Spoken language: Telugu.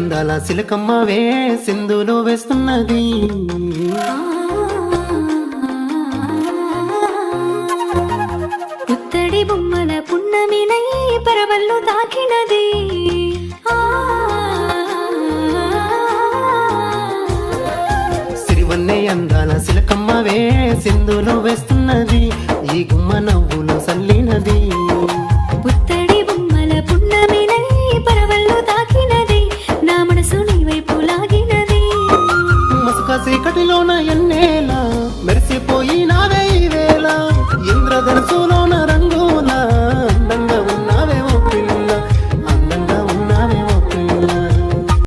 అందాల సిలకమ్మవే సింధులో వేస్తున్నది. పుత్తడి బొమ్మల పున్నమినై పరవళ్ళు తాకినది. సిరివన్నే అందాల సిలకమ్మవే సింధులో వేస్తున్నది. ఈ గుమ్మ నవ్వులు సల్లినది.